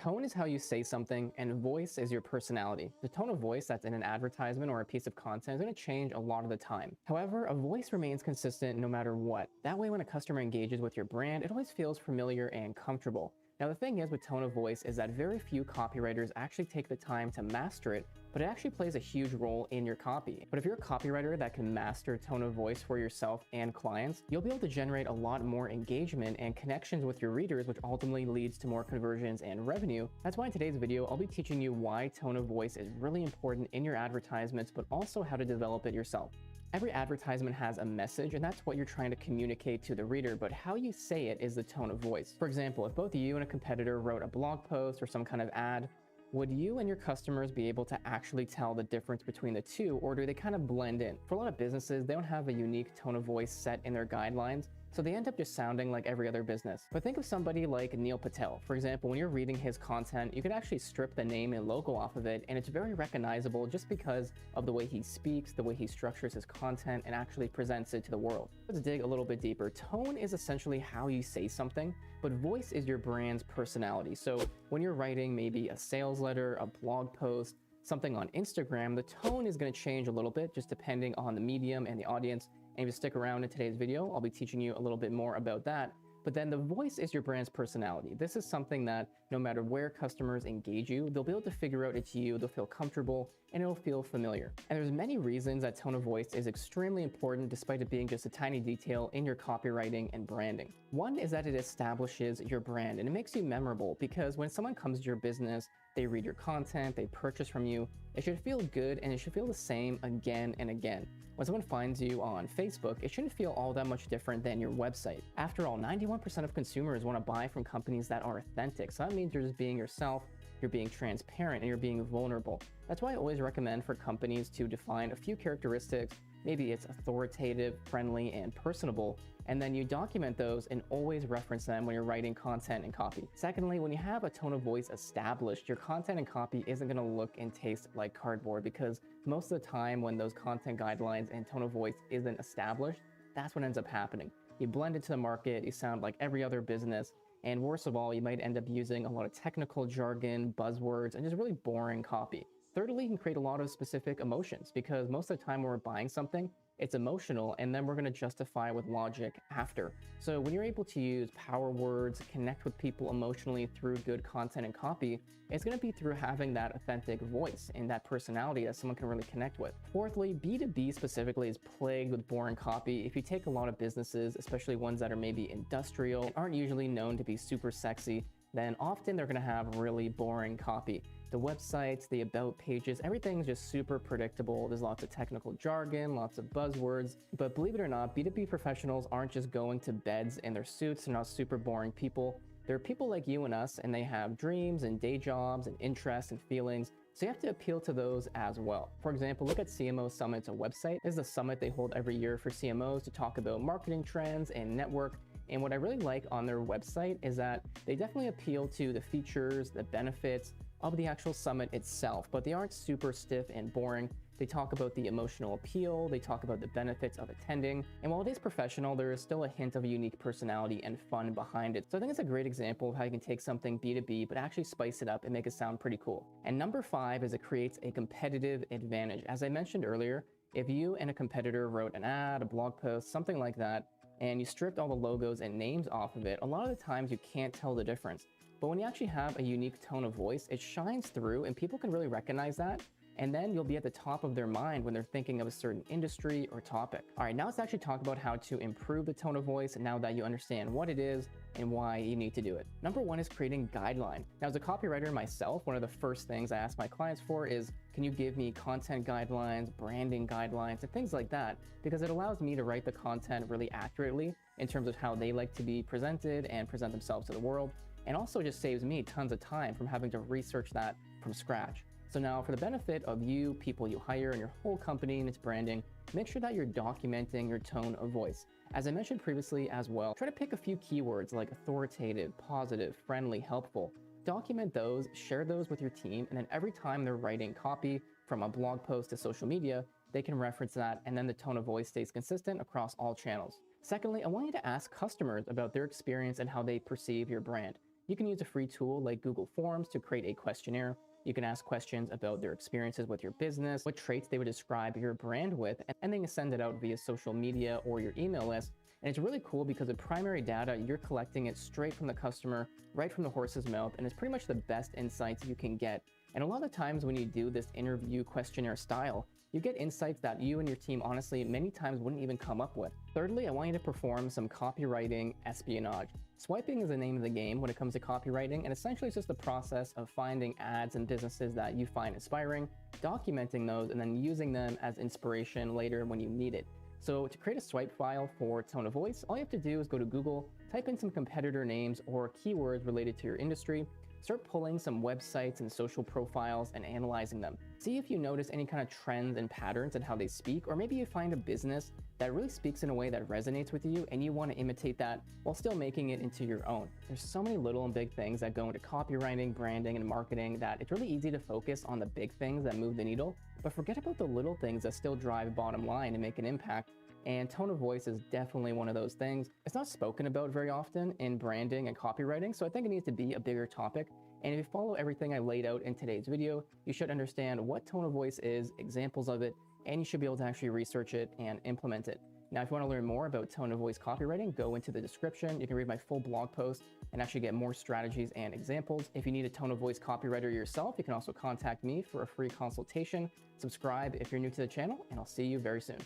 Tone is how you say something, and voice is your personality. The tone of voice that's in an advertisement or a piece of content is going to change a lot of the time. However, a voice remains consistent no matter what. That way, when a customer engages with your brand, it always feels familiar and comfortable. Now, the thing is with tone of voice is that very few copywriters actually take the time to master it, but it actually plays a huge role in your copy. But if you're a copywriter that can master tone of voice for yourself and clients, you'll be able to generate a lot more engagement and connections with your readers, which ultimately leads to more conversions and revenue. That's why in today's video, I'll be teaching you why tone of voice is really important in your advertisements, but also how to develop it yourself. Every advertisement has a message, and that's what you're trying to communicate to the reader, but how you say it is the tone of voice. For example, if both you and a competitor wrote a blog post or some kind of ad, would you and your customers be able to actually tell the difference between the two, or do they kind of blend in? For a lot of businesses, they don't have a unique tone of voice set in their guidelines, so they end up just sounding like every other business. But think of somebody like Neil Patel. For example, when you're reading his content, you can actually strip the name and logo off of it, and it's very recognizable just because of the way he speaks, the way he structures his content, and actually presents it to the world. Let's dig a little bit deeper. Tone is essentially how you say something, but voice is your brand's personality. So when you're writing maybe a sales letter, a blog post, something on Instagram, the tone is going to change a little bit just depending on the medium and the audience. And if you stick around in today's video, I'll be teaching you a little bit more about that. But then the voice is your brand's personality. This is something that no matter where customers engage you, they'll be able to figure out it's you, they'll feel comfortable, and it'll feel familiar. And there's many reasons that tone of voice is extremely important despite it being just a tiny detail in your copywriting and branding. One is that it establishes your brand and it makes you memorable, because when someone comes to your business, they read your content, they purchase from you, it should feel good and it should feel the same again and again. When someone finds you on Facebook, it shouldn't feel all that much different than your website. After all, 91% of consumers want to buy from companies that are authentic. So that means you're just being yourself, you're being transparent, and you're being vulnerable. That's why I always recommend for companies to define a few characteristics. Maybe it's authoritative, friendly, and personable, and then you document those and always reference them when you're writing content and copy. Secondly, when you have a tone of voice established, your content and copy isn't going to look and taste like cardboard, because most of the time when those content guidelines and tone of voice isn't established, that's what ends up happening. You blend into the market, you sound like every other business, and worst of all, you might end up using a lot of technical jargon, buzzwords, and just really boring copy. Thirdly, you can create a lot of specific emotions, because most of the time when we're buying something, it's emotional, and then we're going to justify with logic after. So when you're able to use power words, connect with people emotionally through good content and copy, it's going to be through having that authentic voice and that personality that someone can really connect with. Fourthly, B2B specifically is plagued with boring copy. If you take a lot of businesses, especially ones that are maybe industrial and aren't usually known to be super sexy, then often they're going to have really boring copy. The websites, the about pages, everything's just super predictable. There's lots of technical jargon, lots of buzzwords. But believe it or not, B2B professionals aren't just going to beds in their suits. They're not super boring people. They're people like you and us, and they have dreams and day jobs and interests and feelings. So you have to appeal to those as well. For example, look at CMO Summit's website. This is a summit they hold every year for CMOs to talk about marketing trends and network. And what I really like on their website is that they definitely appeal to the features, the benefits of the actual summit itself, but they aren't super stiff and boring. They talk about the emotional appeal, they talk about the benefits of attending, and while it is professional, there is still a hint of a unique personality and fun behind it. So I think it's a great example of how you can take something B2B, but actually spice it up and make it sound pretty cool. And number 5 is it creates a competitive advantage. As I mentioned earlier, if you and a competitor wrote an ad, a blog post, something like that, and you stripped all the logos and names off of it, a lot of the times you can't tell the difference. But when you actually have a unique tone of voice, it shines through and people can really recognize that. And then you'll be at the top of their mind when they're thinking of a certain industry or topic. All right, now let's actually talk about how to improve the tone of voice now that you understand what it is and why you need to do it. Number 1 is creating guidelines. Now, as a copywriter myself, one of the first things I ask my clients for is, can you give me content guidelines, branding guidelines, and things like that? Because it allows me to write the content really accurately in terms of how they like to be presented and present themselves to the world. And also just saves me tons of time from having to research that from scratch. So now for the benefit of you, people you hire, and your whole company and its branding, make sure that you're documenting your tone of voice. As I mentioned previously as well, try to pick a few keywords like authoritative, positive, friendly, helpful. Document those, share those with your team, and then every time they're writing copy from a blog post to social media, they can reference that, and then the tone of voice stays consistent across all channels. Secondly, I want you to ask customers about their experience and how they perceive your brand. You can use a free tool like Google Forms to create a questionnaire. You can ask questions about their experiences with your business, what traits they would describe your brand with, and then you send it out via social media or your email list. And it's really cool because the primary data, you're collecting it straight from the customer, right from the horse's mouth, and it's pretty much the best insights you can get. And a lot of times when you do this interview questionnaire style, you get insights that you and your team honestly many times wouldn't even come up with. Thirdly, I want you to perform some copywriting espionage. Swiping is the name of the game when it comes to copywriting, and essentially it's just the process of finding ads and businesses that you find inspiring, documenting those, and then using them as inspiration later when you need it. So to create a swipe file for tone of voice, all you have to do is go to Google, type in some competitor names or keywords related to your industry, start pulling some websites and social profiles and analyzing them. See if you notice any kind of trends and patterns in how they speak, or maybe you find a business that really speaks in a way that resonates with you and you want to imitate that while still making it into your own. There's so many little and big things that go into copywriting, branding, and marketing that it's really easy to focus on the big things that move the needle, but forget about the little things that still drive bottom line and make an impact. And tone of voice is definitely one of those things. It's not spoken about very often in branding and copywriting, so I think it needs to be a bigger topic. And if you follow everything I laid out in today's video, you should understand what tone of voice is, examples of it, and you should be able to actually research it and implement it. Now, if you want to learn more about tone of voice copywriting, go into the description. You can read my full blog post and actually get more strategies and examples. If you need a tone of voice copywriter yourself, you can also contact me for a free consultation. Subscribe if you're new to the channel, and I'll see you very soon.